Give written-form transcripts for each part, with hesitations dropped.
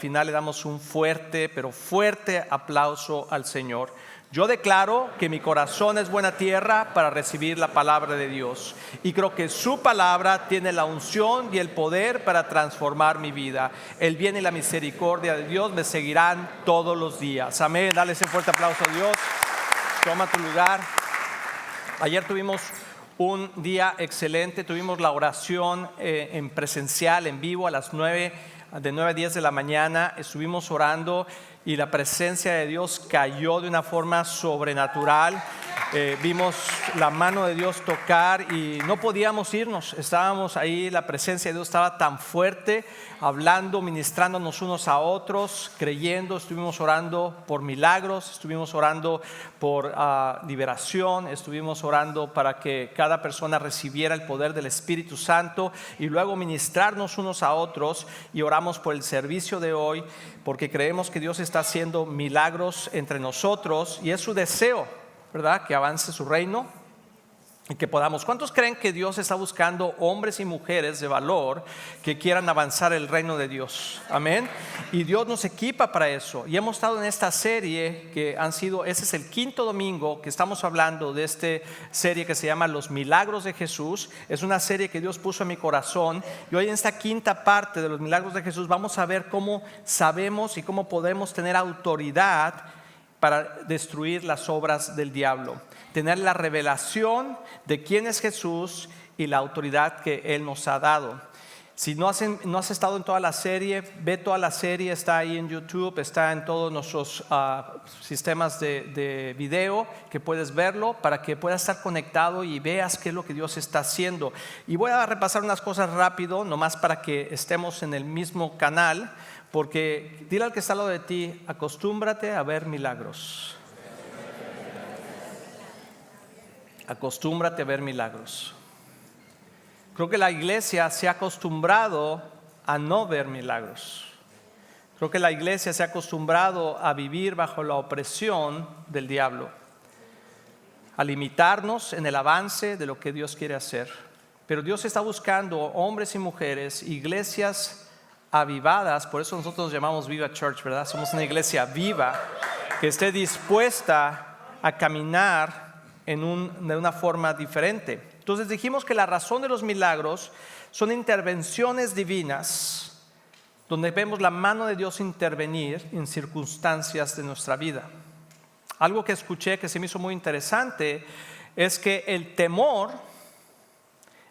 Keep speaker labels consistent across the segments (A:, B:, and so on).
A: final le damos un fuerte, pero fuerte aplauso al Señor. Yo declaro que mi corazón es buena tierra para recibir la palabra de Dios. Y creo que su palabra tiene la unción y el poder para transformar mi vida. El bien y la misericordia de Dios me seguirán todos los días. Amén. Dale ese fuerte aplauso a Dios. Toma tu lugar. Ayer tuvimos un día excelente. Tuvimos la oración en presencial, en vivo, a las 9 a 10 de la mañana. Estuvimos orando y la presencia de Dios cayó de una forma sobrenatural. Vimos la mano de Dios tocar y no podíamos irnos. Estábamos ahí, la presencia de Dios estaba tan fuerte, hablando, ministrándonos unos a otros, creyendo. Estuvimos orando por milagros, estuvimos orando por liberación, estuvimos orando para que cada persona recibiera el poder del Espíritu Santo y luego ministrarnos unos a otros. Y oramos por el servicio de hoy porque creemos que Dios está haciendo milagros entre nosotros y es su deseo, ¿verdad?, que avance su reino y que podamos. ¿Cuántos creen que Dios está buscando hombres y mujeres de valor que quieran avanzar el reino de Dios? Amén. Y Dios nos equipa para eso. Y hemos estado en esta serie que ese es el quinto domingo que estamos hablando de esta serie que se llama Los Milagros de Jesús. Es una serie que Dios puso en mi corazón. Y hoy en esta quinta parte de los milagros de Jesús vamos a ver cómo sabemos y cómo podemos tener autoridad para destruir las obras del diablo, tener la revelación de quién es Jesús y la autoridad que Él nos ha dado. Si no has estado en toda la serie, ve toda la serie, está ahí en YouTube, está en todos nuestros sistemas de video, que puedes verlo para que puedas estar conectado y veas qué es lo que Dios está haciendo. Y voy a repasar unas cosas rápido, nomás para que estemos en el mismo canal. Porque dile al que está al lado de ti, acostúmbrate a ver milagros. Acostúmbrate a ver milagros. Creo que la iglesia se ha acostumbrado a no ver milagros. Creo que la iglesia se ha acostumbrado a vivir bajo la opresión del diablo, a limitarnos en el avance de lo que Dios quiere hacer. Pero Dios está buscando hombres y mujeres, iglesias avivadas. Por eso nosotros nos llamamos Viva Church, ¿verdad? Somos una iglesia viva que esté dispuesta a caminar de una forma diferente. Entonces dijimos que la razón de los milagros son intervenciones divinas donde vemos la mano de Dios intervenir en circunstancias de nuestra vida. Algo que escuché que se me hizo muy interesante es que el temor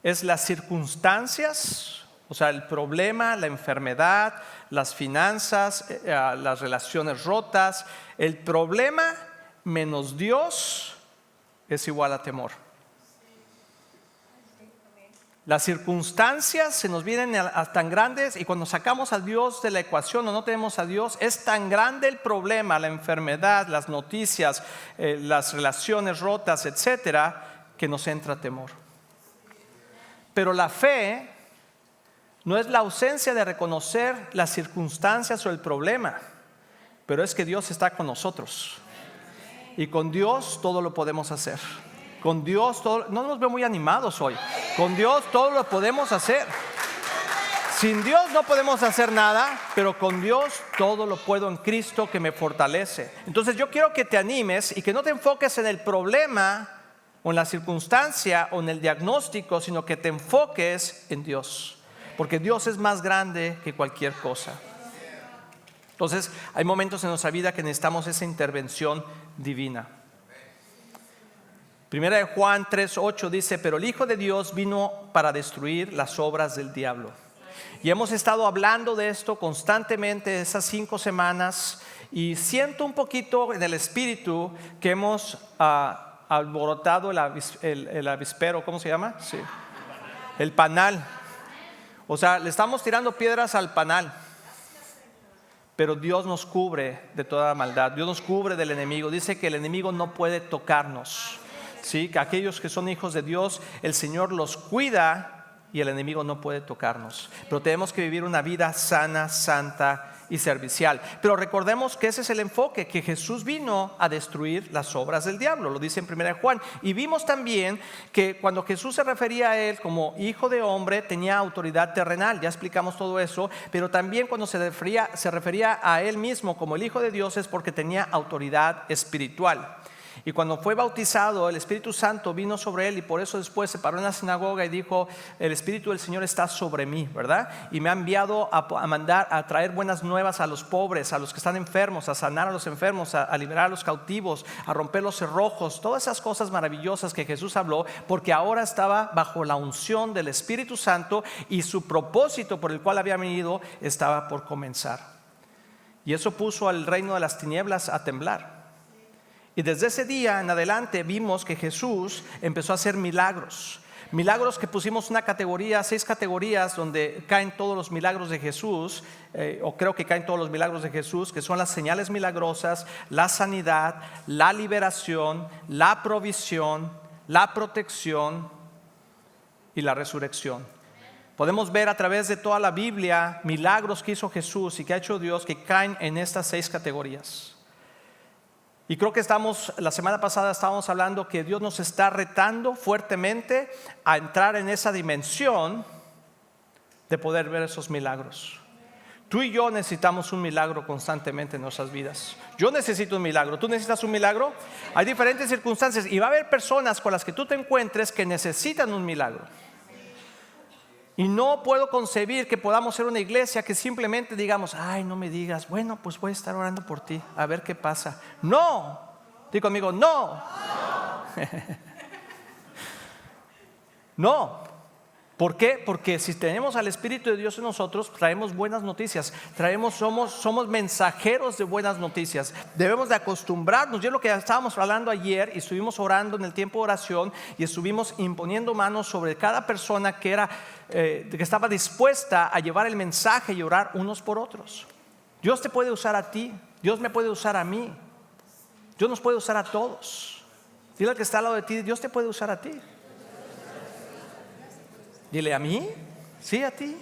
A: es las circunstancias, o sea, el problema, la enfermedad, las finanzas, las relaciones rotas. El problema menos Dios es igual a temor. Las circunstancias se nos vienen tan grandes y cuando sacamos a Dios de la ecuación o no tenemos a Dios, es tan grande el problema, la enfermedad, las noticias, las relaciones rotas, etcétera, que nos entra temor. Pero la fe no es la ausencia de reconocer las circunstancias o el problema, pero es que Dios está con nosotros. Y con Dios todo lo podemos hacer. Con Dios todo, no nos veo muy animados hoy. Con Dios todo lo podemos hacer. Sin Dios no podemos hacer nada, pero con Dios todo lo puedo en Cristo que me fortalece. Entonces yo quiero que te animes y que no te enfoques en el problema o en la circunstancia o en el diagnóstico, sino que te enfoques en Dios. Porque Dios es más grande que cualquier cosa. Entonces hay momentos en nuestra vida que necesitamos esa intervención divina. Primera de Juan 3:8 dice: pero el Hijo de Dios vino para destruir las obras del diablo. Y hemos estado hablando de esto constantemente esas 5 semanas. Y siento un poquito en el espíritu que hemos alborotado el avispero, ¿cómo se llama? Sí. El panal. O sea, le estamos tirando piedras al panal. Pero Dios nos cubre de toda maldad. Dios nos cubre del enemigo. Dice que el enemigo no puede tocarnos. ¿Sí? Que aquellos que son hijos de Dios, el Señor los cuida y el enemigo no puede tocarnos. Pero tenemos que vivir una vida sana, santa y servicial. Pero recordemos que ese es el enfoque, que Jesús vino a destruir las obras del diablo, lo dice en 1 Juan. Y vimos también que cuando Jesús se refería a él como hijo de hombre, tenía autoridad terrenal, ya explicamos todo eso. Pero también cuando se refería a él mismo como el Hijo de Dios, es porque tenía autoridad espiritual. Y cuando fue bautizado, el Espíritu Santo vino sobre él, y por eso después se paró en la sinagoga y dijo: el Espíritu del Señor está sobre mí, ¿verdad? Y me ha enviado a traer buenas nuevas a los pobres, a los que están enfermos, a sanar a los enfermos, a liberar a los cautivos, a romper los cerrojos, todas esas cosas maravillosas que Jesús habló, porque ahora estaba bajo la unción del Espíritu Santo y su propósito por el cual había venido estaba por comenzar. Y eso puso al reino de las tinieblas a temblar. Y desde ese día en adelante vimos que Jesús empezó a hacer milagros. Milagros que pusimos una categoría, 6 categorías donde caen todos los milagros de Jesús, o creo que caen todos los milagros de Jesús, que son las señales milagrosas, la sanidad, la liberación, la provisión, la protección y la resurrección. Podemos ver a través de toda la Biblia milagros que hizo Jesús y que ha hecho Dios, que caen en estas 6 categorías. Y creo que la semana pasada estábamos hablando que Dios nos está retando fuertemente a entrar en esa dimensión de poder ver esos milagros. Tú y yo necesitamos un milagro constantemente en nuestras vidas. Yo necesito un milagro. ¿Tú necesitas un milagro? Hay diferentes circunstancias y va a haber personas con las que tú te encuentres que necesitan un milagro. Y no puedo concebir que podamos ser una iglesia que simplemente digamos: ay, no me digas, bueno, pues voy a estar orando por ti, a ver qué pasa. No, di conmigo, no. No. ¿Por qué? Porque si tenemos al Espíritu de Dios en nosotros, traemos buenas noticias, somos mensajeros de buenas noticias. Debemos de acostumbrarnos. Yo lo que estábamos hablando ayer, y estuvimos orando en el tiempo de oración, y estuvimos imponiendo manos sobre cada persona que estaba dispuesta a llevar el mensaje y orar unos por otros. Dios te puede usar a ti, Dios me puede usar a mí, Dios nos puede usar a todos. Dile al que está al lado de ti: Dios te puede usar a ti. Dile: ¿a mí? Sí, a ti.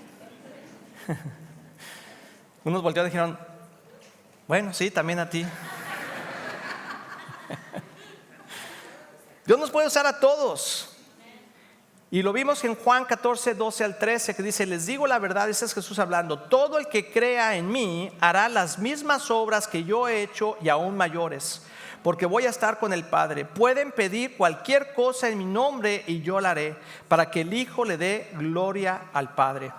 A: Unos voltearon y dijeron: bueno, sí, también a ti. Dios nos puede usar a todos. Y lo vimos en Juan 14, 12 al 13, que dice: les digo la verdad, ese es Jesús hablando, todo el que crea en mí hará las mismas obras que yo he hecho y aún mayores, porque voy a estar con el Padre. Pueden pedir cualquier cosa en mi nombre y yo la haré, para que el Hijo le dé gloria al Padre.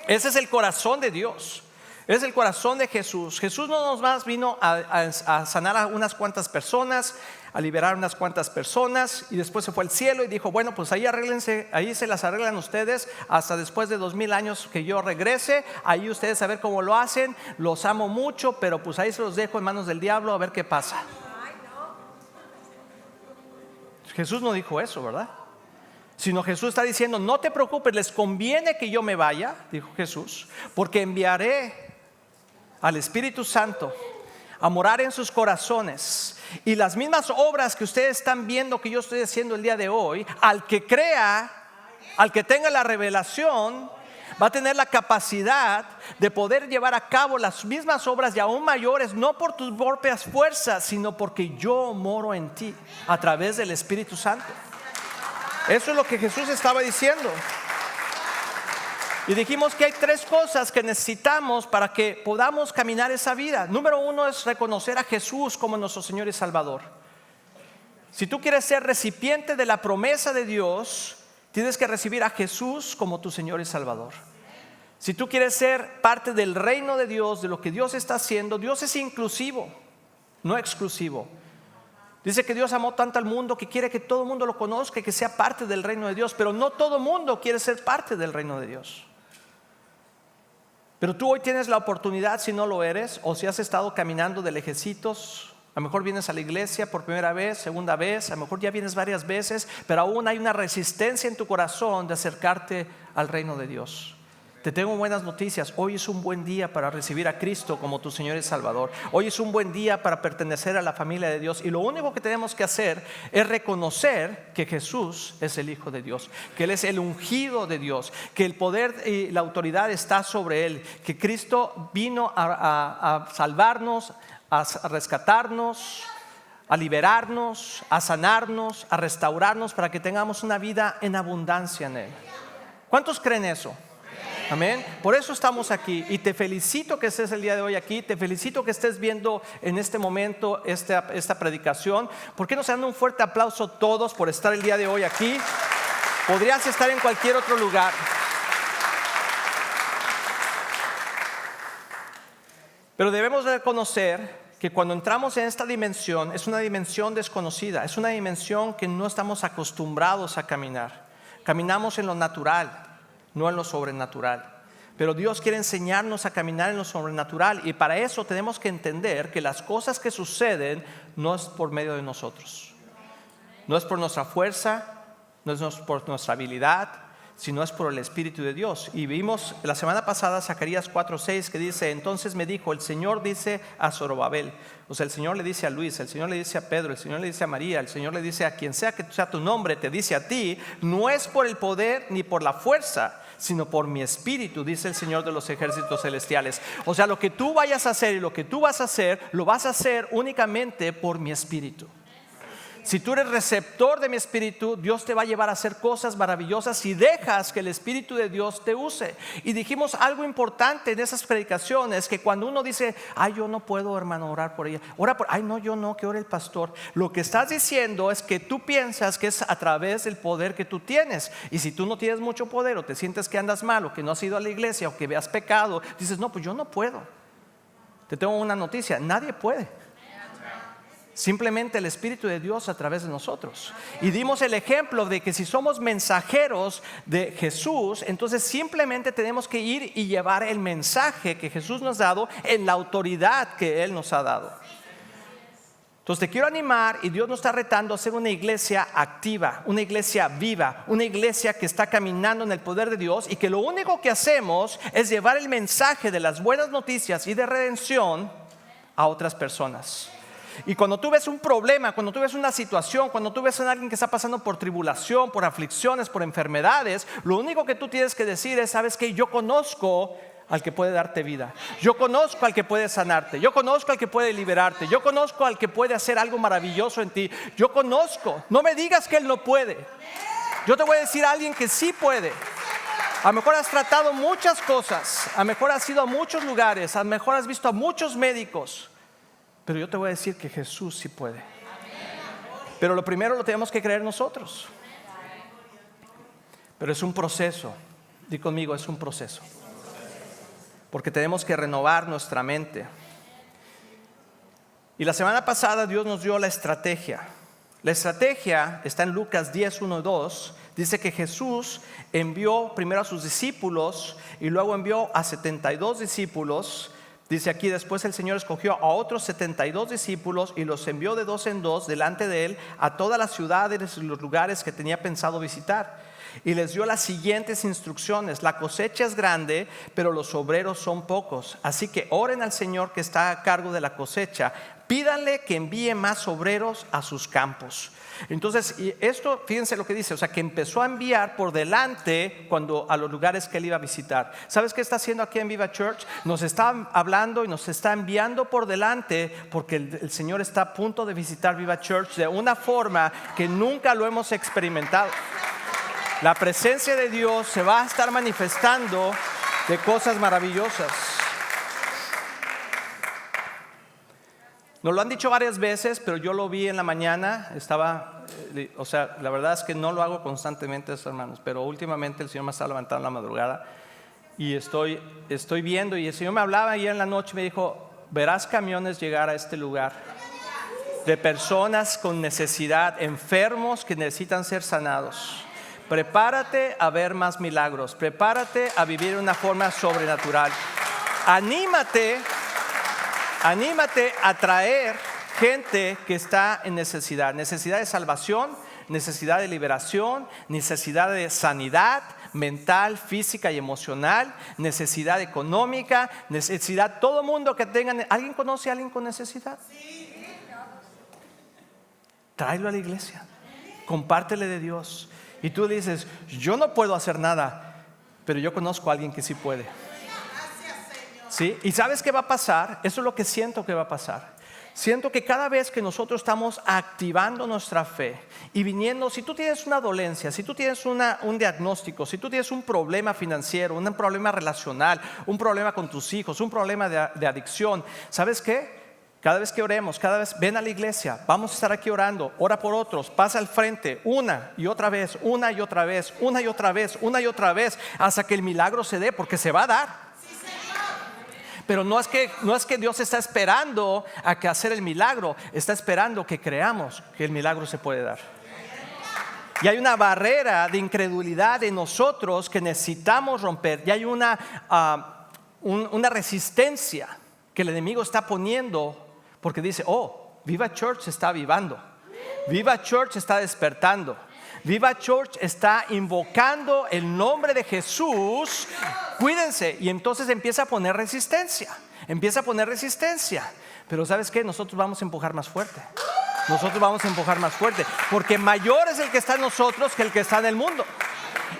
A: Ese es el corazón de Dios. Es el corazón de Jesús. Jesús no nos más vino a sanar a unas cuantas personas, a liberar unas cuantas personas, y después se fue al cielo y dijo: bueno, pues ahí arréglense, ahí se las arreglan ustedes hasta después de 2000 años que yo regrese. Ahí ustedes a ver cómo lo hacen. Los amo mucho, pero pues ahí se los dejo en manos del diablo a ver qué pasa. Jesús no dijo eso, ¿verdad? Sino Jesús está diciendo: no te preocupes, les conviene que yo me vaya, dijo Jesús, porque enviaré al Espíritu Santo a morar en sus corazones, y las mismas obras que ustedes están viendo que yo estoy haciendo el día de hoy, al que crea, al que tenga la revelación, va a tener la capacidad de poder llevar a cabo las mismas obras y aún mayores, no por tus propias fuerzas, sino porque yo moro en ti a través del Espíritu Santo. Eso es lo que Jesús estaba diciendo. Y dijimos que hay 3 cosas que necesitamos para que podamos caminar esa vida. Número 1 es reconocer a Jesús como nuestro Señor y Salvador. Si tú quieres ser recipiente de la promesa de Dios, tienes que recibir a Jesús como tu Señor y Salvador. Si tú quieres ser parte del reino de Dios, de lo que Dios está haciendo, Dios es inclusivo, no exclusivo. Dice que Dios amó tanto al mundo que quiere que todo el mundo lo conozca y que sea parte del reino de Dios. Pero no todo el mundo quiere ser parte del reino de Dios. Pero tú hoy tienes la oportunidad, si no lo eres, o si has estado caminando de lejecitos, a lo mejor vienes a la iglesia por primera vez, segunda vez, a lo mejor ya vienes varias veces, pero aún hay una resistencia en tu corazón de acercarte al reino de Dios. te tengo buenas noticias. Hoy es un buen día para recibir a Cristo como tu Señor y Salvador. Hoy es un buen día para pertenecer a la familia de Dios. Y lo único que tenemos que hacer es reconocer que Jesús es el Hijo de Dios, que Él es el ungido de Dios, que el poder y la autoridad está sobre Él, que Cristo vino a salvarnos, a rescatarnos, a liberarnos, a sanarnos, a restaurarnos para que tengamos una vida en abundancia en Él. ¿Cuántos creen eso? Amén. Por eso estamos aquí y te felicito que estés el día de hoy aquí. Te felicito que estés viendo en este momento esta predicación. ¿Por qué no se dan un fuerte aplauso todos por estar el día de hoy aquí? Podrías estar en cualquier otro lugar. Pero debemos reconocer que cuando entramos en esta dimensión, es una dimensión desconocida, es una dimensión que no estamos acostumbrados a caminar. Caminamos en lo natural, no en lo sobrenatural. Pero Dios quiere enseñarnos a caminar en lo sobrenatural, y para eso tenemos que entender que las cosas que suceden no es por medio de nosotros, no es por nuestra fuerza, no es por nuestra habilidad, sino es por el Espíritu de Dios. Y vimos la semana pasada Zacarías 4:6 que dice: entonces me dijo, el Señor dice a Zorobabel. O sea, el Señor le dice a Luis, el Señor le dice a Pedro, el Señor le dice a María, el Señor le dice a quien sea que sea tu nombre, te dice a ti: no es por el poder ni por la fuerza, sino por mi Espíritu, dice el Señor de los ejércitos celestiales. O sea, lo que tú vayas a hacer y lo que tú vas a hacer, lo vas a hacer únicamente por mi Espíritu. Si tú eres receptor de mi Espíritu, Dios te va a llevar a hacer cosas maravillosas si dejas que el Espíritu de Dios te use. Y dijimos algo importante en esas predicaciones, que cuando uno dice: ay, yo no puedo, hermano, orar por ella, ora por, ay, no, yo no, que ore el pastor. Lo que estás diciendo es que tú piensas que es a través del poder que tú tienes. Y si tú no tienes mucho poder, o te sientes que andas mal, o que no has ido a la iglesia, o que veas pecado, dices: no, pues yo no puedo. Te tengo una noticia: nadie puede. Simplemente el Espíritu de Dios a través de nosotros. Y dimos el ejemplo de que si somos mensajeros de Jesús, entonces simplemente tenemos que ir y llevar el mensaje que Jesús nos ha dado en la autoridad que Él nos ha dado. Entonces te quiero animar, y Dios nos está retando a ser una iglesia activa, una iglesia viva, una iglesia que está caminando en el poder de Dios, y que lo único que hacemos es llevar el mensaje de las buenas noticias y de redención a otras personas. Y cuando tú ves un problema, cuando tú ves una situación, cuando tú ves a alguien que está pasando por tribulación, por aflicciones, por enfermedades, lo único que tú tienes que decir es: ¿sabes qué? Yo conozco al que puede darte vida. Yo conozco al que puede sanarte. Yo conozco al que puede liberarte. Yo conozco al que puede hacer algo maravilloso en ti. Yo conozco. No me digas que Él no puede. Yo te voy a decir a alguien que sí puede. A lo mejor has tratado muchas cosas, a lo mejor has ido a muchos lugares, a lo mejor has visto a muchos médicos, pero yo te voy a decir que Jesús sí puede. Pero lo primero lo tenemos que creer nosotros. Pero es un proceso. Di conmigo, es un proceso. Porque tenemos que renovar nuestra mente. Y la semana pasada Dios nos dio la estrategia. La estrategia está en Lucas 10, 1 y 2. Dice que Jesús envió primero a sus discípulos y luego envió a 72 discípulos. Dice aquí: después el Señor escogió a otros 72 discípulos y los envió de dos en dos delante de Él a todas las ciudades y los lugares que tenía pensado visitar. Y les dio las siguientes instrucciones: la cosecha es grande, pero los obreros son pocos. Así que oren al Señor que está a cargo de la cosecha. Pídanle que envíe más obreros a sus campos. Entonces, y esto, fíjense lo que dice, o sea, que empezó a enviar por delante cuando a los lugares que Él iba a visitar. ¿Sabes qué está haciendo aquí en Viva Church? Nos está hablando y nos está enviando por delante, porque el Señor está a punto de visitar Viva Church de una forma que nunca lo hemos experimentado. La presencia de Dios se va a estar manifestando de cosas maravillosas. Nos lo han dicho varias veces, pero yo lo vi en la mañana. O sea, la verdad es que no lo hago constantemente, hermanos, pero últimamente el Señor me está levantando en la madrugada y estoy viendo, y el Señor me hablaba ayer en la noche, me dijo: verás camiones llegar a este lugar de personas con necesidad, enfermos que necesitan ser sanados. Prepárate a ver más milagros, prepárate a vivir de una forma sobrenatural. Anímate a traer gente que está en necesidad de salvación, necesidad de liberación, necesidad de sanidad mental, física y emocional, necesidad económica, necesidad, todo mundo que tenga. ¿Alguien conoce a alguien con necesidad? Tráelo a la iglesia, compártele de Dios. Y tú dices, yo no puedo hacer nada, pero yo conozco a alguien que sí puede. ¿Sí? ¿Y sabes qué va a pasar? Eso es lo que siento que va a pasar. Siento que cada vez que nosotros estamos activando nuestra fe y viniendo, si tú tienes una dolencia, si tú tienes un diagnóstico, si tú tienes un problema financiero, un problema relacional, un problema con tus hijos, un problema de adicción, ¿sabes qué? Cada vez que oremos, cada vez ven a la iglesia, vamos a estar aquí orando, ora por otros, pasa al frente una y otra vez, una y otra vez, una y otra vez, una y otra vez, hasta que el milagro se dé, porque se va a dar. Pero no es que Dios está esperando a que hacer el milagro, está esperando que creamos que el milagro se puede dar. Y hay una barrera de incredulidad en nosotros que necesitamos romper. Y hay una resistencia que el enemigo está poniendo, porque dice, Viva Church se está avivando, Viva Church está despertando, Viva Church está invocando el nombre de Jesús, cuídense. Y entonces empieza a poner resistencia. Pero ¿sabes qué? Nosotros vamos a empujar más fuerte. Porque mayor es el que está en nosotros que el que está en el mundo.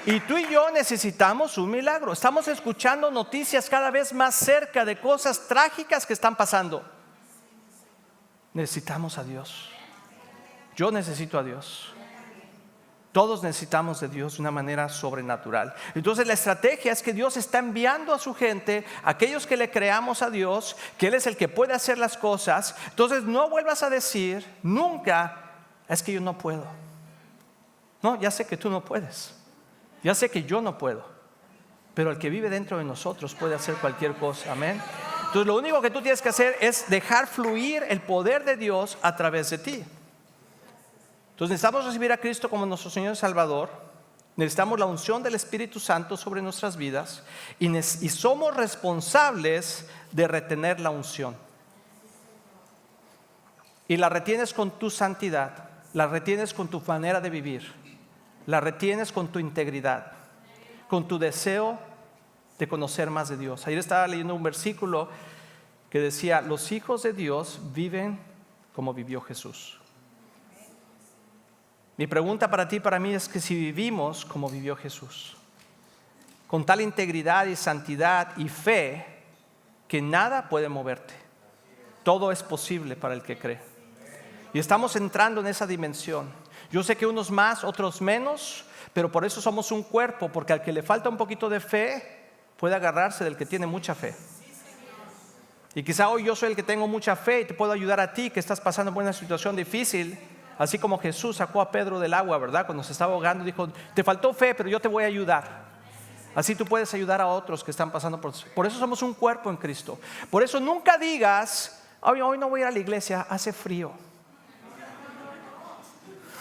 A: Y tú y yo necesitamos un milagro. Estamos escuchando noticias cada vez más cerca de cosas trágicas que están pasando. Necesitamos a Dios. Yo necesito a Dios. Todos necesitamos de Dios de una manera sobrenatural. Entonces la estrategia es que Dios está enviando a su gente, aquellos que le creamos a Dios, que Él es el que puede hacer las cosas. Entonces no vuelvas a decir nunca, es que yo no puedo. No, ya sé que tú no puedes. Ya sé que yo no puedo. Pero el que vive dentro de nosotros puede hacer cualquier cosa. Amén. Entonces lo único que tú tienes que hacer es dejar fluir el poder de Dios a través de ti. Entonces necesitamos recibir a Cristo como nuestro Señor y Salvador. Necesitamos la unción del Espíritu Santo sobre nuestras vidas y somos responsables de retener la unción. Y la retienes con tu santidad, la retienes con tu manera de vivir, la retienes con tu integridad, con tu deseo de conocer más de Dios. Ayer estaba leyendo un versículo que decía, los hijos de Dios viven como vivió Jesús. Mi pregunta para ti y para mí es que si vivimos como vivió Jesús, con tal integridad y santidad y fe, que nada puede moverte. Todo es posible para el que cree. Y estamos entrando en esa dimensión. Yo sé que unos más, otros menos, pero por eso somos un cuerpo, porque al que le falta un poquito de fe, puede agarrarse del que tiene mucha fe. Y quizá hoy yo soy el que tengo mucha fe y te puedo ayudar a ti que estás pasando por una situación difícil. Así como Jesús sacó a Pedro del agua, ¿verdad? Cuando se estaba ahogando, dijo, te faltó fe, pero yo te voy a ayudar. Así tú puedes ayudar a otros que están pasando por eso. Por eso somos un cuerpo en Cristo. Por eso nunca digas, hoy no voy a ir a la iglesia, hace frío.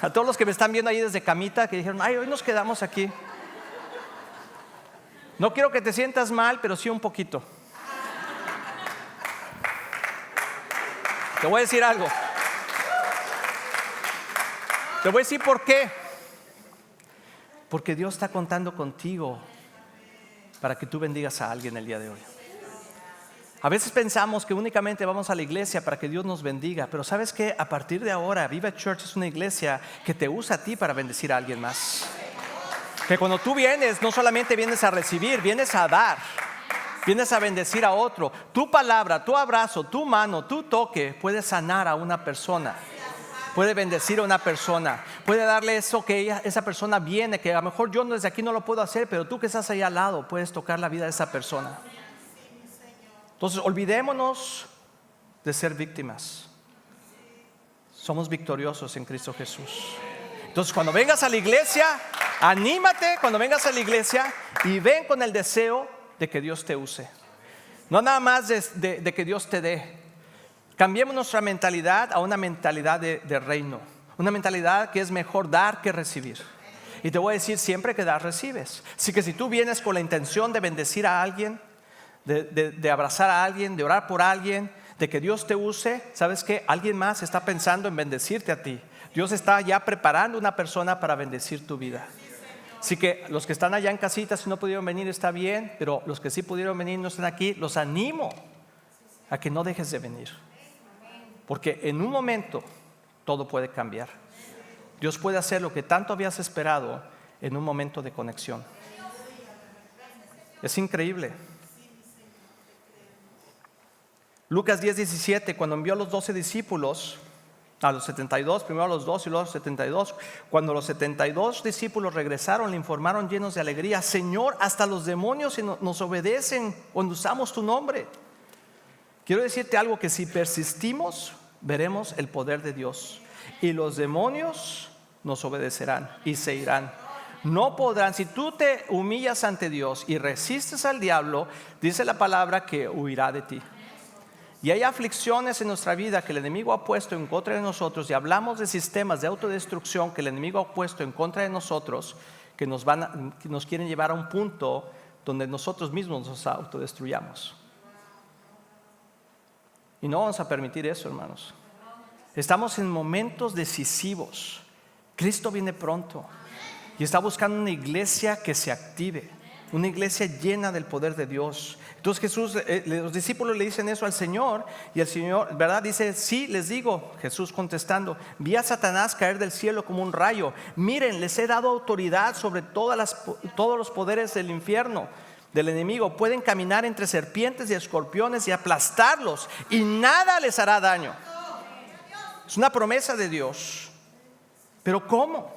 A: A todos los que me están viendo ahí desde camita, que dijeron, hoy nos quedamos aquí. No quiero que te sientas mal, pero sí un poquito. Te voy a decir algo. Te voy a decir por qué. Porque Dios está contando contigo para que tú bendigas a alguien el día de hoy. A veces pensamos que únicamente vamos a la iglesia para que Dios nos bendiga, pero ¿sabes qué? A partir de ahora, Viva Church es una iglesia que te usa a ti para bendecir a alguien más. Que cuando tú vienes, no solamente vienes a recibir, vienes a dar. Vienes a bendecir a otro. Tu palabra, tu abrazo, tu mano, tu toque puede sanar a una persona. Puede bendecir a una persona, puede darle eso que esa persona viene, que a lo mejor yo desde aquí no lo puedo hacer, pero tú que estás ahí al lado puedes tocar la vida de esa persona. Entonces olvidémonos de ser víctimas. Somos victoriosos en Cristo Jesús. Entonces cuando vengas a la iglesia, anímate cuando vengas a la iglesia y ven con el deseo de que Dios te use. No nada más de que Dios te dé. Cambiemos nuestra mentalidad a una mentalidad de reino. Una mentalidad que es mejor dar que recibir. Y te voy a decir, siempre que das, recibes. Así que si tú vienes con la intención de bendecir a alguien, de abrazar a alguien, de orar por alguien, de que Dios te use, ¿sabes qué? Alguien más está pensando en bendecirte a ti. Dios está ya preparando una persona para bendecir tu vida. Así que los que están allá en casita, si no pudieron venir, está bien, pero los que sí pudieron venir, no están aquí, los animo a que no dejes de venir. Porque en un momento todo puede cambiar. Dios puede hacer lo que tanto habías esperado en un momento de conexión. Es increíble. Lucas 10:17, cuando envió a los 12 discípulos, a los 72, primero a los 12 y luego a los 72, cuando los 72 discípulos regresaron, le informaron llenos de alegría: Señor, hasta los demonios nos obedecen cuando usamos tu nombre. Quiero decirte algo, que si persistimos, veremos el poder de Dios, y los demonios nos obedecerán y se irán. No podrán. Si tú te humillas ante Dios y resistes al diablo, dice la palabra que huirá de ti. Y hay aflicciones en nuestra vida que el enemigo ha puesto en contra de nosotros, y hablamos de sistemas de autodestrucción que el enemigo ha puesto en contra de nosotros, que nos quieren llevar a un punto donde nosotros mismos nos autodestruyamos. Y no vamos a permitir eso, hermanos. Estamos en momentos decisivos. Cristo viene pronto y está buscando una iglesia que se active, una iglesia llena del poder de Dios. Entonces Jesús, los discípulos le dicen eso al Señor, y el Señor, ¿verdad? Dice: sí, les digo, Jesús contestando, vi a Satanás caer del cielo como un rayo. Miren, les he dado autoridad sobre todos los poderes del infierno, del enemigo. Pueden caminar entre serpientes y escorpiones y aplastarlos, y nada les hará daño. Es una promesa de Dios. Pero ¿cómo?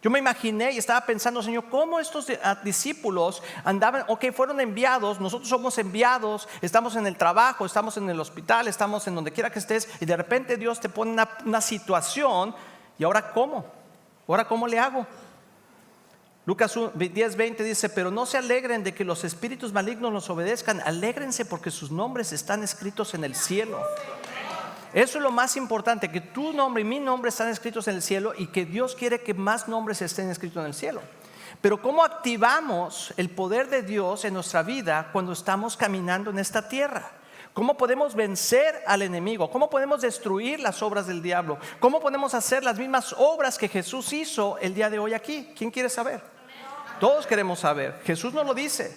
A: Yo me imaginé y estaba pensando: Señor, ¿cómo estos discípulos andaban? Ok, fueron enviados, nosotros somos enviados, estamos en el trabajo, estamos en el hospital, estamos en donde quiera que estés, y de repente Dios te pone una situación, y ahora ¿cómo? ¿Ahora cómo le hago? Lucas 10:20 dice: pero no se alegren de que los espíritus malignos los obedezcan, alégrense porque sus nombres están escritos en el cielo. Eso es lo más importante, que tu nombre y mi nombre están escritos en el cielo, y que Dios quiere que más nombres estén escritos en el cielo. Pero ¿cómo activamos el poder de Dios en nuestra vida cuando estamos caminando en esta tierra? ¿Cómo podemos vencer al enemigo? ¿Cómo podemos destruir las obras del diablo? ¿Cómo podemos hacer las mismas obras que Jesús hizo el día de hoy aquí? ¿Quién quiere saber? Todos queremos saber. Jesús nos lo dice,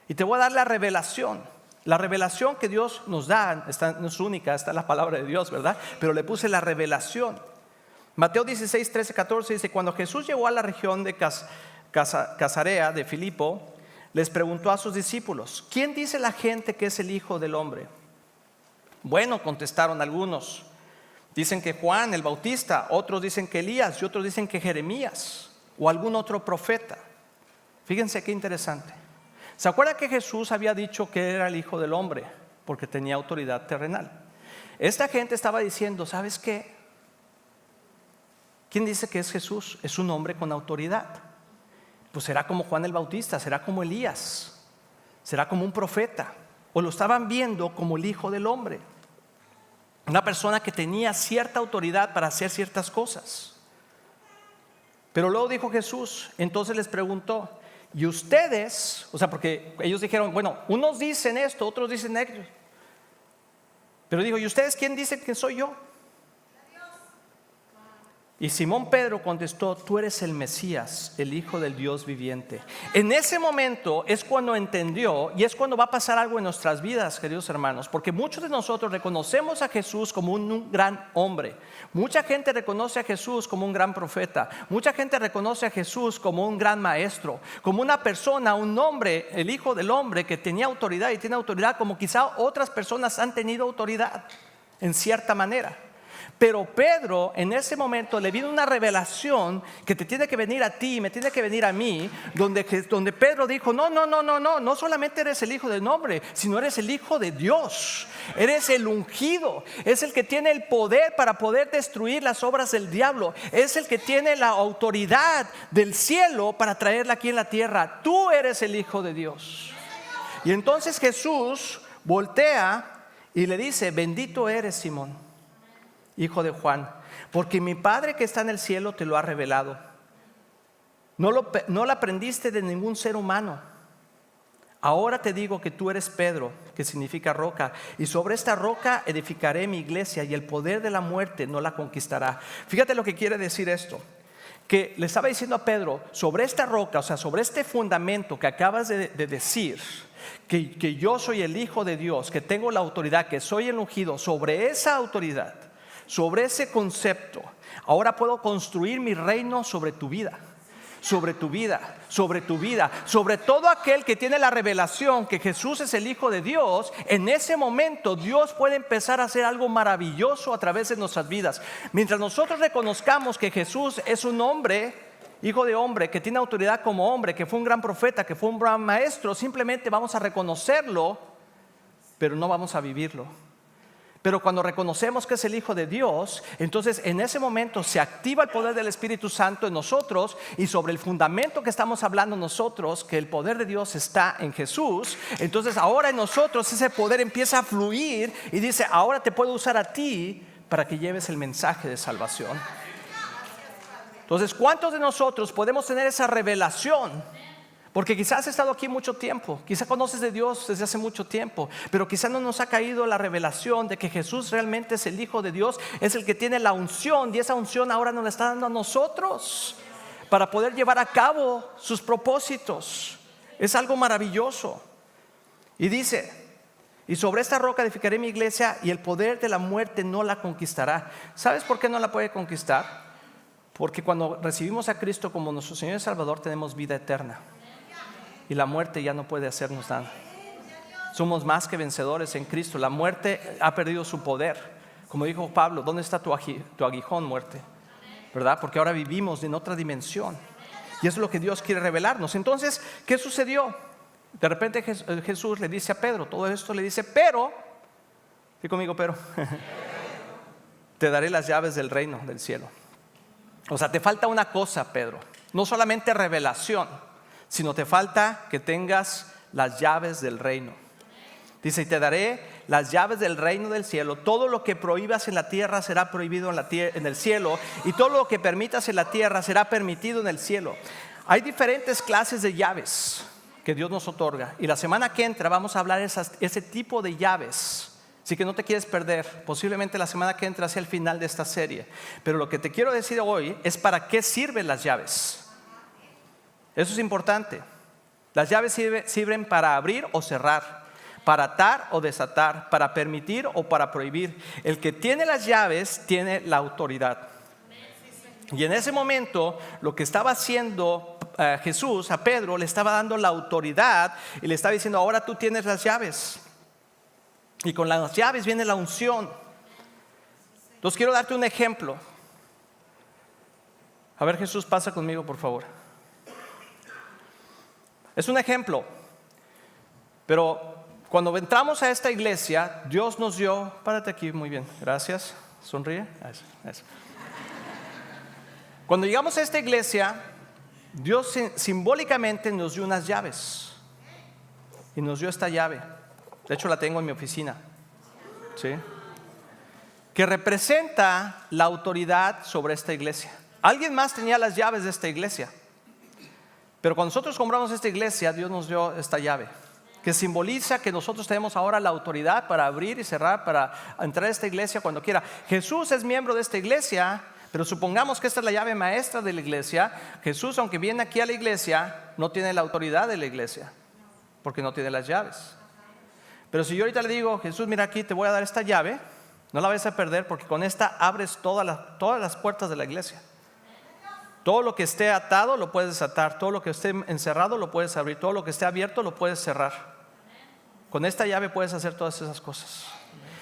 A: y te voy a dar la revelación. La revelación que Dios nos da no es única, está en la palabra de Dios, ¿verdad? Pero le puse la revelación. Mateo 16, 13, 14 dice: cuando Jesús llegó a la región de Cesarea de Filipo, les preguntó a sus discípulos: ¿quién dice la gente que es el Hijo del Hombre? Bueno, contestaron algunos. Dicen que Juan el Bautista, otros dicen que Elías, y otros dicen que Jeremías o algún otro profeta. Fíjense qué interesante. ¿Se acuerda que Jesús había dicho que era el Hijo del Hombre? Porque tenía autoridad terrenal. Esta gente estaba diciendo: ¿sabes qué? ¿Quién dice que es Jesús? Es un hombre con autoridad. Pues será como Juan el Bautista, será como Elías, será como un profeta. O lo estaban viendo como el Hijo del Hombre, una persona que tenía cierta autoridad para hacer ciertas cosas. Pero luego dijo Jesús, entonces les preguntó: y ustedes, o sea, porque ellos dijeron, bueno, unos dicen esto, otros dicen aquello. Pero digo: ¿y ustedes quién dicen que soy yo? Y Simón Pedro contestó: tú eres el Mesías, el Hijo del Dios viviente. En ese momento es cuando entendió, y es cuando va a pasar algo en nuestras vidas, queridos hermanos, porque muchos de nosotros reconocemos a Jesús como un gran hombre. Mucha gente reconoce a Jesús como un gran profeta. Mucha gente reconoce a Jesús como un gran maestro, como una persona, un hombre, el Hijo del Hombre, que tenía autoridad y tiene autoridad como quizá otras personas han tenido autoridad en cierta manera. Pero Pedro en ese momento le vino una revelación que te tiene que venir a ti y me tiene que venir a mí, donde Pedro dijo: no solamente eres el Hijo del Hombre, sino eres el Hijo de Dios. Eres el ungido, es el que tiene el poder para poder destruir las obras del diablo, es el que tiene la autoridad del cielo para traerla aquí en la tierra. Tú eres el Hijo de Dios. Y entonces Jesús voltea y le dice: bendito eres, Simón, hijo de Juan, porque mi Padre que está en el cielo te lo ha revelado. No lo aprendiste de ningún ser humano. Ahora te digo que tú eres Pedro, que significa roca, y sobre esta roca edificaré mi iglesia, y el poder de la muerte no la conquistará. Fíjate lo que quiere decir esto, que le estaba diciendo a Pedro, sobre esta roca, o sea, sobre este fundamento que acabas de decir, que yo soy el Hijo de Dios, que tengo la autoridad, que soy el ungido, sobre esa autoridad, sobre ese concepto, ahora puedo construir mi reino sobre tu vida. Sobre tu vida, sobre tu vida, sobre todo aquel que tiene la revelación que Jesús es el Hijo de Dios. En ese momento Dios puede empezar a hacer algo maravilloso a través de nuestras vidas. Mientras nosotros reconozcamos que Jesús es un hombre, Hijo de hombre, que tiene autoridad como hombre, que fue un gran profeta, que fue un gran maestro, simplemente vamos a reconocerlo, pero no vamos a vivirlo. Pero cuando reconocemos que es el Hijo de Dios, entonces en ese momento se activa el poder del Espíritu Santo en nosotros, y sobre el fundamento que estamos hablando nosotros, que el poder de Dios está en Jesús, entonces ahora en nosotros ese poder empieza a fluir y dice, ahora te puedo usar a ti para que lleves el mensaje de salvación. Entonces, ¿cuántos de nosotros podemos tener esa revelación? Porque quizás has estado aquí mucho tiempo, quizás conoces de Dios desde hace mucho tiempo, pero quizás no nos ha caído la revelación de que Jesús realmente es el Hijo de Dios, es el que tiene la unción, y esa unción ahora nos la está dando a nosotros para poder llevar a cabo sus propósitos. Es algo maravilloso. Y dice, y sobre esta roca edificaré mi iglesia, y el poder de la muerte no la conquistará. ¿Sabes por qué no la puede conquistar? Porque cuando recibimos a Cristo como nuestro Señor y Salvador tenemos vida eterna. Y la muerte ya no puede hacernos nada. Somos más que vencedores en Cristo. La muerte ha perdido su poder. Como dijo Pablo, ¿dónde está tu aguijón, muerte? ¿Verdad? Porque ahora vivimos en otra dimensión. Y eso es lo que Dios quiere revelarnos. Entonces, ¿qué sucedió? De repente Jesús le dice a Pedro, todo esto le dice, pero, ¿sí conmigo, pero? Te daré las llaves del reino del cielo. O sea, te falta una cosa, Pedro. No solamente revelación, sino te falta que tengas las llaves del reino. Dice, y te daré las llaves del reino del cielo. Todo lo que prohíbas en la tierra será prohibido en el cielo, y todo lo que permitas en la tierra será permitido en el cielo. Hay diferentes clases de llaves que Dios nos otorga, y la semana que entra vamos a hablar ese tipo de llaves. Así que no te quieres perder. Posiblemente la semana que entra sea el final de esta serie. Pero lo que te quiero decir hoy es para qué sirven las llaves. Eso es importante. Las llaves sirven para abrir o cerrar, para atar o desatar, para permitir o para prohibir. El que tiene las llaves tiene la autoridad. Y en ese momento lo que estaba haciendo Jesús a Pedro, le estaba dando la autoridad y le estaba diciendo, ahora tú tienes las llaves. Y con las llaves viene la unción. Entonces quiero darte un ejemplo. A ver, Jesús, pasa conmigo, por favor. Es un ejemplo, pero cuando entramos a esta iglesia, Dios nos dio, párate aquí, muy bien, gracias, sonríe, eso. Cuando llegamos a esta iglesia, Dios simbólicamente nos dio unas llaves, y nos dio esta llave, de hecho la tengo en mi oficina, ¿sí? Que representa la autoridad sobre esta iglesia. Alguien más tenía las llaves de esta iglesia. Pero cuando nosotros compramos esta iglesia, Dios nos dio esta llave, que simboliza que nosotros tenemos ahora la autoridad para abrir y cerrar, para entrar a esta iglesia cuando quiera. Jesús es miembro de esta iglesia, pero supongamos que esta es la llave maestra de la iglesia. Jesús, aunque viene aquí a la iglesia, no tiene la autoridad de la iglesia, porque no tiene las llaves. Pero si yo ahorita le digo, Jesús, mira aquí, te voy a dar esta llave, no la vas a perder, porque con esta abres todas las puertas de la iglesia. Todo lo que esté atado lo puedes desatar, todo lo que esté encerrado lo puedes abrir, todo lo que esté abierto lo puedes cerrar. Con esta llave puedes hacer todas esas cosas.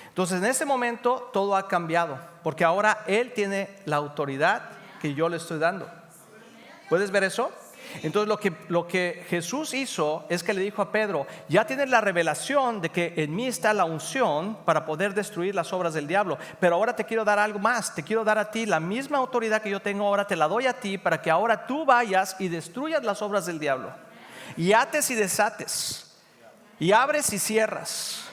A: Entonces en ese momento todo ha cambiado, porque ahora Él tiene la autoridad que yo le estoy dando. ¿Puedes ver eso? Entonces lo que Jesús hizo es que le dijo a Pedro, ya tienes la revelación de que en mí está la unción para poder destruir las obras del diablo, pero ahora te quiero dar algo más, te quiero dar a ti la misma autoridad que yo tengo ahora, te la doy a ti para que ahora tú vayas y destruyas las obras del diablo, y ates y desates, y abres y cierras,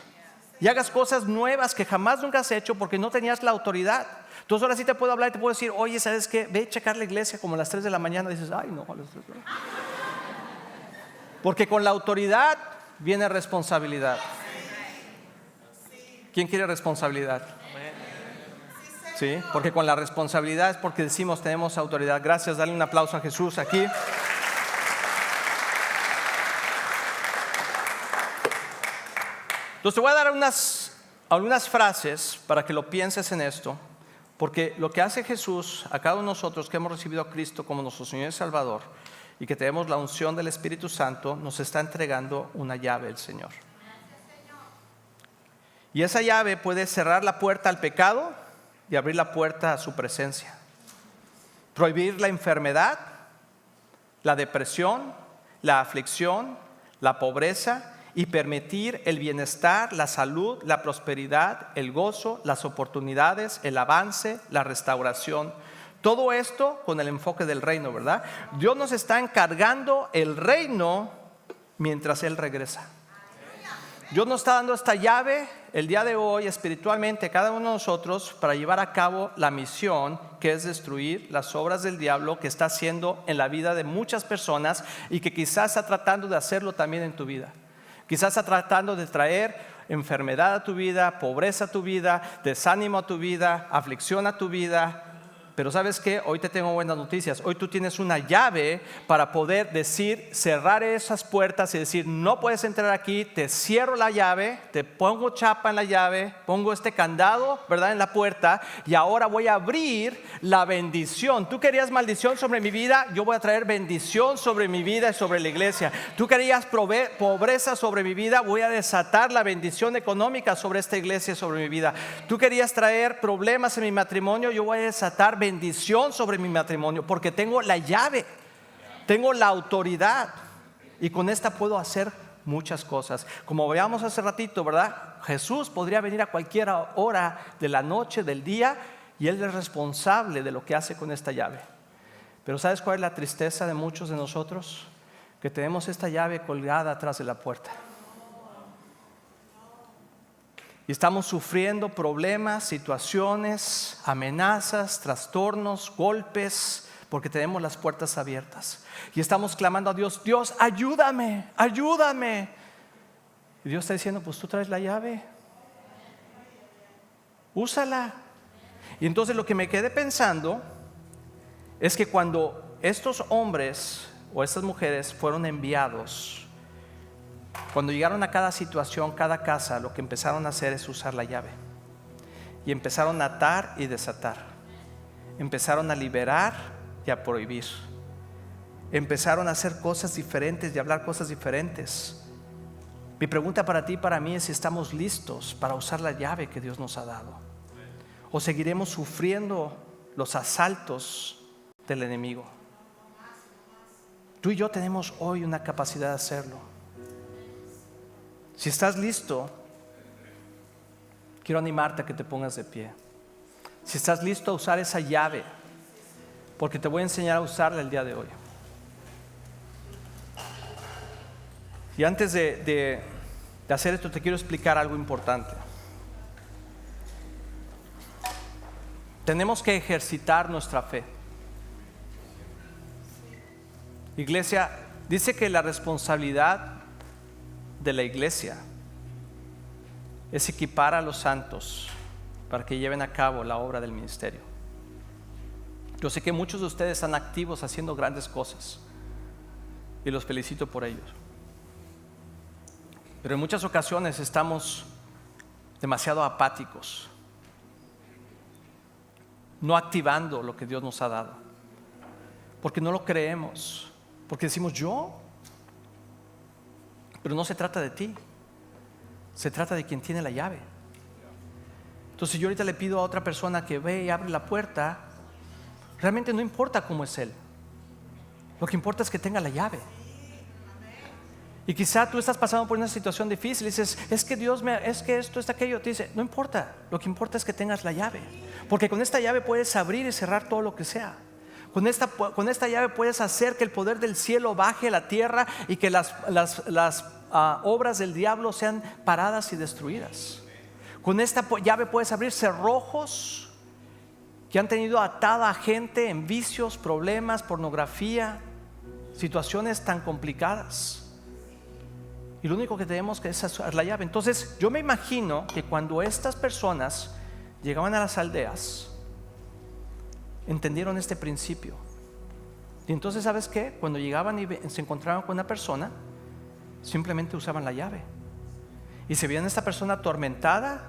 A: y hagas cosas nuevas que jamás nunca has hecho porque no tenías la autoridad. Entonces ahora sí te puedo hablar y te puedo decir, oye, ¿sabes qué? Ve a checar la iglesia como a las 3 de la mañana. Y dices, ay no, a las 3 de la mañana. Porque con la autoridad viene responsabilidad. ¿Quién quiere responsabilidad? Sí, porque con la responsabilidad es porque decimos tenemos autoridad. Gracias, dale un aplauso a Jesús aquí. Entonces te voy a dar algunas frases para que lo pienses en esto, porque lo que hace Jesús a cada uno de nosotros que hemos recibido a Cristo como nuestro Señor y Salvador y que tenemos la unción del Espíritu Santo, nos está entregando una llave el Señor. Y esa llave puede cerrar la puerta al pecado y abrir la puerta a su presencia. Prohibir la enfermedad, la depresión, la aflicción, la pobreza y permitir el bienestar, la salud, la prosperidad, el gozo, las oportunidades, el avance, la restauración. Todo esto con el enfoque del reino, ¿verdad? Dios nos está encargando el reino mientras Él regresa. Dios nos está dando esta llave el día de hoy espiritualmente a cada uno de nosotros para llevar a cabo la misión que es destruir las obras del diablo que está haciendo en la vida de muchas personas y que quizás está tratando de hacerlo también en tu vida. Quizás está tratando de traer enfermedad a tu vida, pobreza a tu vida, desánimo a tu vida, aflicción a tu vida. Pero ¿sabes qué? Hoy te tengo buenas noticias. Hoy tú tienes una llave para poder decir, cerrar esas puertas y decir, no puedes entrar aquí, te cierro la llave, te pongo chapa en la llave, pongo este candado, ¿verdad?, en la puerta, y ahora voy a abrir la bendición. Tú querías maldición sobre mi vida, yo voy a traer bendición sobre mi vida y sobre la iglesia. Tú querías pobreza sobre mi vida, voy a desatar la bendición económica sobre esta iglesia y sobre mi vida. Tú querías traer problemas en mi matrimonio, yo voy a desatar bendición sobre mi matrimonio, porque tengo la llave, tengo la autoridad y con esta puedo hacer muchas cosas. Como veíamos hace ratito, ¿verdad? Jesús podría venir a cualquier hora de la noche, del día, y Él es responsable de lo que hace con esta llave. Pero ¿sabes cuál es la tristeza de muchos de nosotros? Que tenemos esta llave colgada atrás de la puerta. Y estamos sufriendo problemas, situaciones, amenazas, trastornos, golpes, porque tenemos las puertas abiertas. Y estamos clamando a Dios, Dios, ayúdame, ayúdame. Y Dios está diciendo, pues tú traes la llave, úsala. Y entonces lo que me quedé pensando es que cuando estos hombres o estas mujeres fueron enviados, cuando llegaron a cada situación, cada casa, lo que empezaron a hacer es usar la llave. Y empezaron a atar y desatar. Empezaron a liberar y a prohibir. Empezaron a hacer cosas diferentes y a hablar cosas diferentes. Mi pregunta para ti y para mí es si estamos listos para usar la llave que Dios nos ha dado. O seguiremos sufriendo los asaltos del enemigo. Tú y yo tenemos hoy una capacidad de hacerlo. Si estás listo, quiero animarte a que te pongas de pie. Si estás listo a usar esa llave, porque te voy a enseñar a usarla el día de hoy. Y antes de hacer esto, te quiero explicar algo importante. Tenemos que ejercitar nuestra fe. Iglesia, dice que la responsabilidad de la iglesia es equipar a los santos para que lleven a cabo la obra del ministerio. Yo sé que muchos de ustedes están activos haciendo grandes cosas y los felicito por ellos, pero en muchas ocasiones estamos demasiado apáticos, no activando lo que Dios nos ha dado, porque no lo creemos, porque decimos yo. Pero no se trata de ti, se trata de quien tiene la llave. Entonces yo ahorita le pido a otra persona que ve y abre la puerta, realmente no importa cómo es él, lo que importa es que tenga la llave. Y quizá tú estás pasando por una situación difícil y dices, es que Dios es que esto, es aquello. Te dice, no importa, lo que importa es que tengas la llave, porque con esta llave puedes abrir y cerrar todo lo que sea. Con esta llave puedes hacer que el poder del cielo baje a la tierra y que las obras del diablo sean paradas y destruidas. Con esta llave puedes abrir cerrojos que han tenido atada a gente en vicios, problemas, pornografía, situaciones tan complicadas. Y lo único que tenemos que es usar la llave. Entonces yo me imagino que cuando estas personas llegaban a las aldeas, entendieron este principio. Y entonces, ¿sabes qué? Cuando llegaban y se encontraban con una persona, simplemente usaban la llave. Y si veían a esta persona atormentada,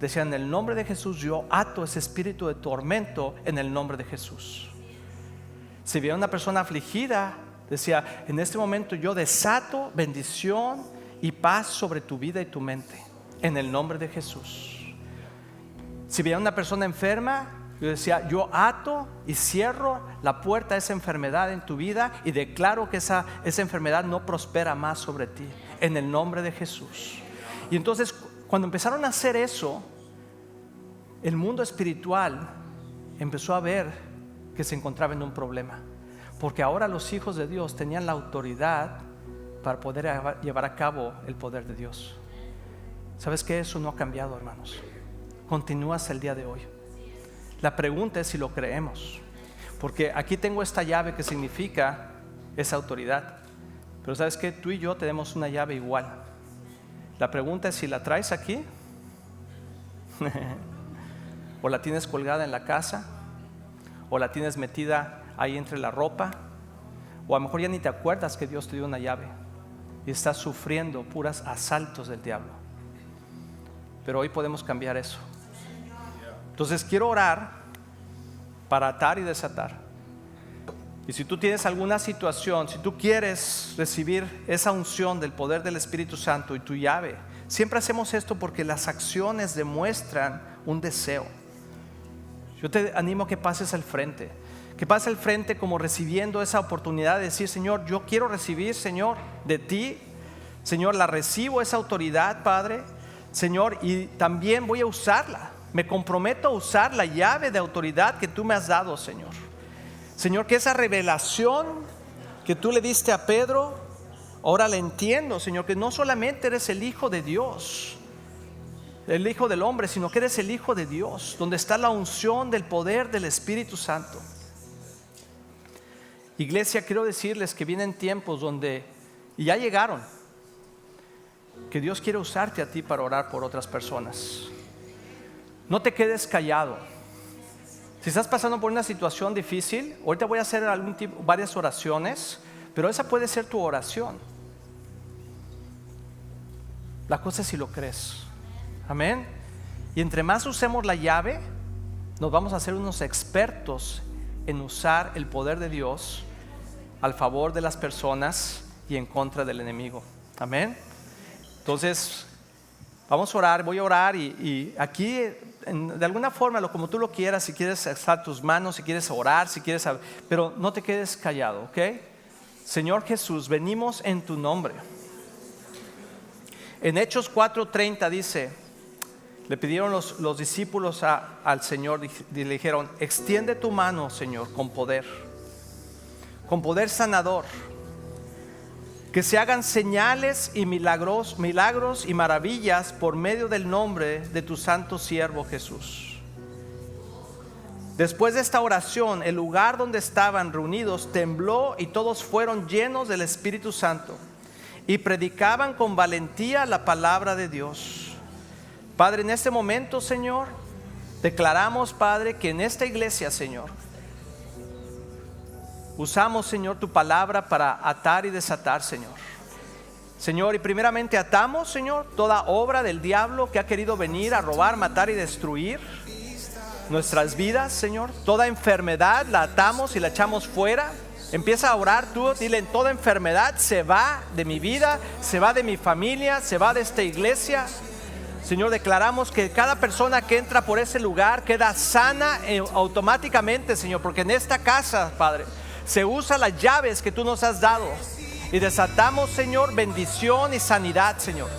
A: decían: en el nombre de Jesús yo ato ese espíritu de tormento en el nombre de Jesús. Si veían a una persona afligida, decía: en este momento yo desato bendición y paz sobre tu vida y tu mente en el nombre de Jesús. Si veían a una persona enferma, yo decía: yo ato y cierro la puerta a esa enfermedad en tu vida y declaro que esa enfermedad no prospera más sobre ti en el nombre de Jesús. Y entonces cuando empezaron a hacer eso, el mundo espiritual empezó a ver que se encontraba en un problema, porque ahora los hijos de Dios tenían la autoridad para poder llevar a cabo el poder de Dios. ¿Sabes qué? Eso no ha cambiado, hermanos. Continúa hasta el día de hoy. La pregunta es si lo creemos, porque aquí tengo esta llave que significa esa autoridad, pero ¿sabes qué? Tú y yo tenemos una llave igual. La pregunta es si la traes aquí o la tienes colgada en la casa, o la tienes metida ahí entre la ropa, o a lo mejor ya ni te acuerdas que Dios te dio una llave y estás sufriendo puros asaltos del diablo. Pero hoy podemos cambiar eso. Entonces quiero orar para atar y desatar. Y si tú tienes alguna situación, si tú quieres recibir esa unción del poder del Espíritu Santo y tu llave, siempre hacemos esto porque las acciones demuestran un deseo. Yo te animo a que pases al frente, que pases al frente como recibiendo esa oportunidad de decir: Señor, yo quiero recibir, Señor, de ti. Señor, la recibo, esa autoridad, Padre. Señor, y también voy a usarla. Me comprometo a usar la llave de autoridad que tú me has dado, Señor. Señor, que esa revelación que tú le diste a Pedro, ahora la entiendo, Señor, que no solamente eres el Hijo de Dios, el Hijo del hombre, sino que eres el Hijo de Dios, donde está la unción del poder del Espíritu Santo. Iglesia, quiero decirles que vienen tiempos donde, y ya llegaron, que Dios quiere usarte a ti para orar por otras personas. No te quedes callado. Si estás pasando por una situación difícil, ahorita voy a hacer varias oraciones, pero esa puede ser tu oración. La cosa es si lo crees. Amén. Y entre más usemos la llave, nos vamos a hacer unos expertos en usar el poder de Dios al favor de las personas y en contra del enemigo. Amén. Entonces vamos a orar, voy a orar y aquí de alguna forma, como tú lo quieras, si quieres alzar tus manos, si quieres orar, si quieres, pero no te quedes callado, ¿ok? Señor Jesús, venimos en tu nombre. En Hechos 4:30 dice, le pidieron los discípulos al Señor y le dijeron: extiende tu mano, Señor, con poder sanador, que se hagan señales y milagros y maravillas por medio del nombre de tu santo siervo Jesús. Después de esta oración, el lugar donde estaban reunidos tembló y todos fueron llenos del Espíritu Santo y predicaban con valentía la palabra de Dios. Padre, en este momento, Señor, declaramos, Padre, que en esta iglesia, Señor, usamos, Señor, tu palabra para atar y desatar, Señor. Señor, y primeramente atamos, Señor, toda obra del diablo que ha querido venir a robar, matar y destruir nuestras vidas, Señor. Toda enfermedad la atamos y la echamos fuera. Empieza a orar tú, dile: toda enfermedad se va de mi vida, se va de mi familia, se va de esta iglesia. Señor, declaramos que cada persona que entra por ese lugar queda sana automáticamente, Señor, porque en esta casa, Padre, se usan las llaves que tú nos has dado. Y desatamos, Señor, bendición y sanidad, Señor.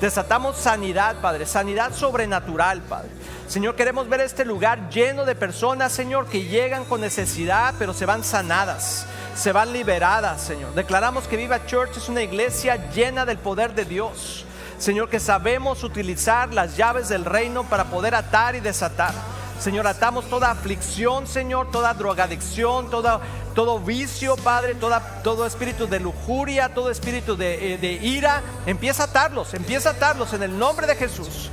A: Desatamos sanidad, Padre, sanidad sobrenatural, Padre. Señor, queremos ver este lugar lleno de personas, Señor, que llegan con necesidad, pero se van sanadas, se van liberadas, Señor. Declaramos que Viva Church es una iglesia llena del poder de Dios, Señor, que sabemos utilizar las llaves del reino para poder atar y desatar. Señor, atamos toda aflicción, Señor, toda drogadicción, todo vicio, Padre, todo espíritu de lujuria, todo espíritu de ira. Empieza a atarlos en el nombre de Jesús.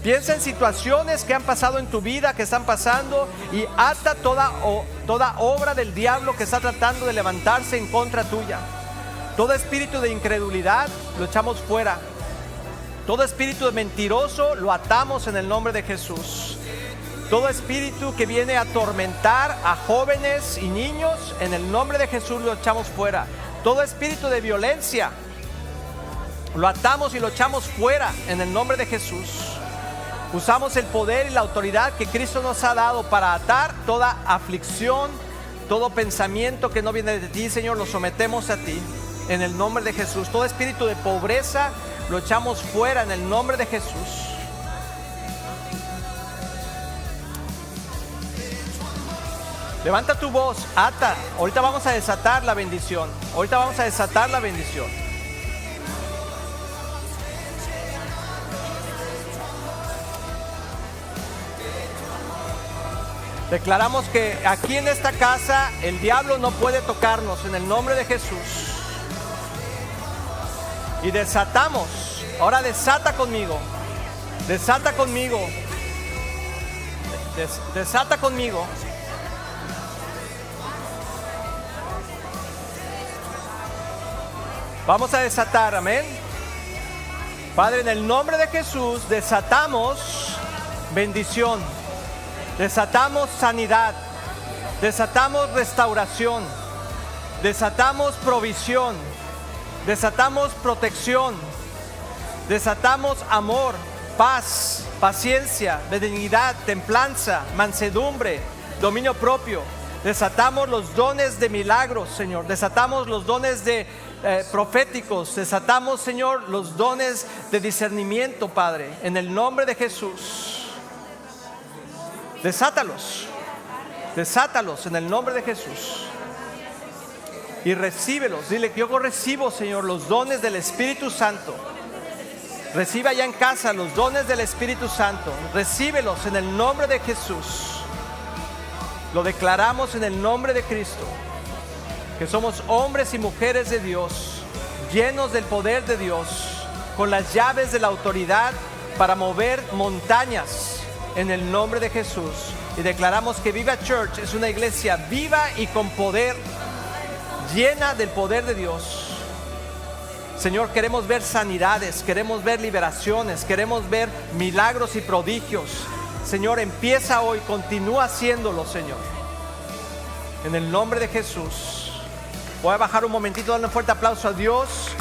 A: Piensa en situaciones que han pasado en tu vida, que están pasando, y ata toda obra del diablo que está tratando de levantarse en contra tuya. Todo espíritu de incredulidad lo echamos fuera. Todo espíritu de mentiroso lo atamos en el nombre de Jesús. Todo espíritu que viene a atormentar a jóvenes y niños, en el nombre de Jesús lo echamos fuera. Todo espíritu de violencia lo atamos y lo echamos fuera en el nombre de Jesús. Usamos el poder y la autoridad que Cristo nos ha dado para atar toda aflicción, todo pensamiento que no viene de ti, Señor, lo sometemos a ti en el nombre de Jesús. Todo espíritu de pobreza lo echamos fuera en el nombre de Jesús. Levanta tu voz, ata. Ahorita vamos a desatar la bendición. Declaramos que aquí en esta casa el diablo no puede tocarnos en el nombre de Jesús. Y desatamos. Ahora desata conmigo. Desata conmigo. Desata conmigo. Vamos a desatar, amén. Padre, en el nombre de Jesús desatamos bendición, desatamos sanidad, desatamos restauración, desatamos provisión, desatamos protección, desatamos amor, paz, paciencia, benignidad, templanza, mansedumbre, dominio propio. Desatamos los dones de milagros, Señor. Desatamos los dones de proféticos. Desatamos, Señor, los dones de discernimiento, Padre, en el nombre de Jesús. Desátalos en el nombre de Jesús. Y recíbelos. Dile que yo recibo, Señor, los dones del Espíritu Santo. Recibe allá en casa los dones del Espíritu Santo. Recíbelos en el nombre de Jesús. Lo declaramos en el nombre de Cristo, que somos hombres y mujeres de Dios, llenos del poder de Dios, con las llaves de la autoridad para mover montañas en el nombre de Jesús. Y declaramos que Viva Church es una iglesia viva y con poder, llena del poder de Dios. Señor, queremos ver sanidades, queremos ver liberaciones, queremos ver milagros y prodigios. Señor, empieza hoy, continúa haciéndolo, Señor. En el nombre de Jesús. Voy a bajar un momentito, darle un fuerte aplauso a Dios.